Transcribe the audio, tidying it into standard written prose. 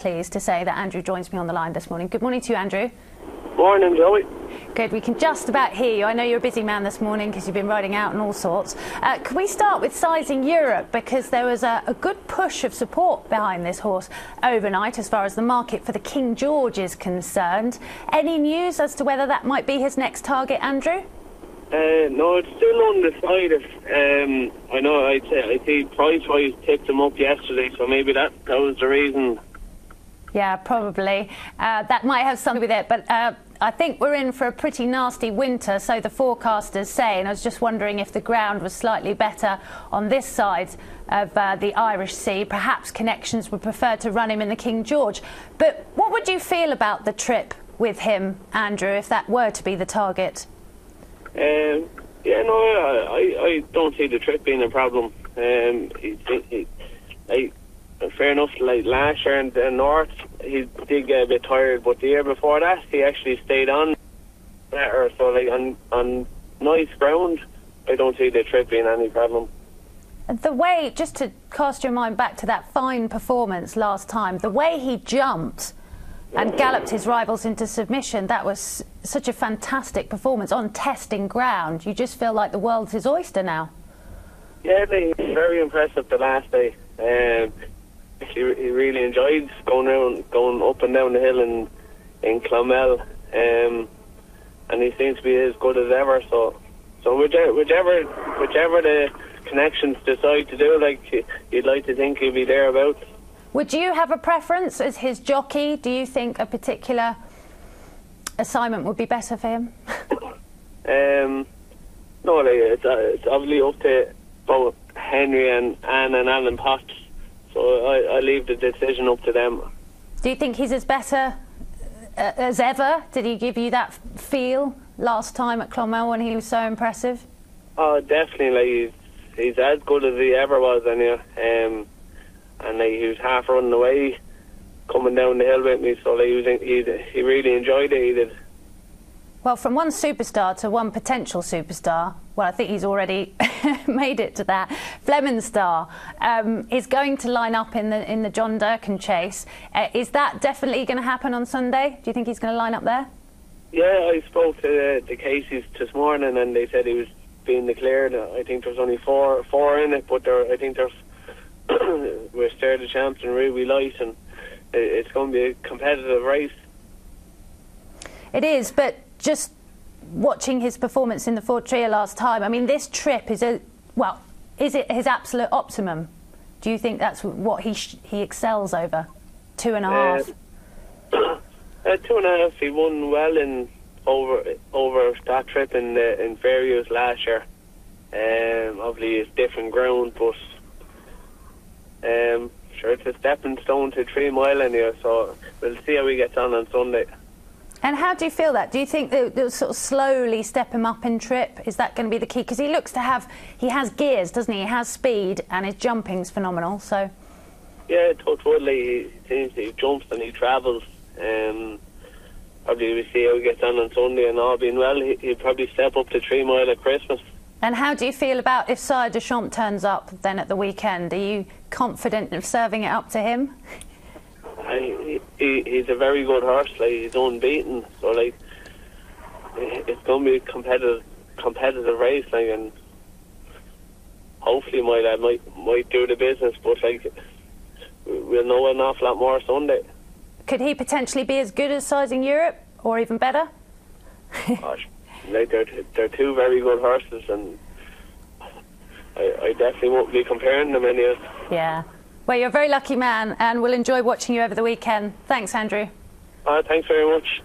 Pleased to say that Andrew joins me on the line this morning. Good morning to you, Andrew. Morning, Zoey. Good, we can just about hear you. I know you're a busy man this morning because you've been riding out and all sorts. Can we start with Sizing Europe, because there was a good push of support behind this horse overnight as far as the market for the King George is concerned. Any news as to whether that might be his next target, Andrew? No, it's still undecided. I know I see price-wise tipped him up yesterday, so maybe that was the reason. Yeah, probably. That might have something with it, but I think we're in for a pretty nasty winter, so the forecasters say, and I was just wondering if the ground was slightly better on this side of the Irish Sea. Perhaps Connections would prefer to run him in the King George. But what would you feel about the trip with him, Andrew, if that were to be the target? I don't see the trip being a problem. Fair enough, like last year in the North, he did get a bit tired, but the year before that, he actually stayed on better. So, like, on nice ground, I don't see the trip being any problem. The way, just to cast your mind back to that fine performance last time, the way he jumped and galloped his rivals into submission, that was such a fantastic performance on testing ground. You just feel like the world's his oyster now. Yeah, he's very impressive the last day. He really enjoyed going up and down the hill in Clonmel, and he seems to be as good as ever. So whichever the Connections decide to do, like, you'd like to think he'll be thereabouts. Would you have a preference as his jockey? Do you think a particular assignment would be better for him? No, it's obviously up to both Henry and Anne and Alan Potts. So I leave the decision up to them. Do you think he's as better as ever? Did he give you that feel last time at Clonmel when he was so impressive? Oh, definitely. Like, he's as good as he ever was, and he was half running away coming down the hill with me. So like, he really enjoyed it. He did. Well, from one superstar to one potential superstar, well, I think he's already made it to that. Flemenstar is going to line up in the John Durkan chase. Is that definitely going to happen on Sunday? Do you think he's going to line up there? Yeah, I spoke to the Caseys this morning, and they said he was being declared. I think there's only four in it, but I think there's we're Stair the Champs and Ruby Light, and it's going to be a competitive race. It is, but just watching his performance in the Fortria last time, I mean, this trip is is it his absolute optimum? Do you think that's what he excels over? 2.5? 2.5. He won well in over that trip in Fairviews last year. Obviously, it's different ground, but sure, it's a stepping stone to 3 Mile anyway. So we'll see how he gets on Sunday. And how do you feel that? Do you think they'll sort of slowly step him up in trip? Is that going to be the key? Because he looks to have, he has gears, doesn't he? He has speed, and his jumping's phenomenal. So yeah, touch wood, like, he jumps and he travels. Probably we'll see how he gets on Sunday, and all being well, he'll probably step up to 3 Mile at Christmas. And how do you feel about if Sire Deschamps turns up then at the weekend? Are you confident of serving it up to him? He's a very good horse. Like, he's unbeaten. So like, it's going to be a competitive race. Like, and hopefully my lad might do the business. But like, we'll know an awful lot more Sunday. Could he potentially be as good as Sizing Europe, or even better? Gosh, like, they're two very good horses, and I definitely won't be comparing them anyway. Yeah. Well, you're a very lucky man, and we'll enjoy watching you over the weekend. Thanks, Andrew. Thanks very much.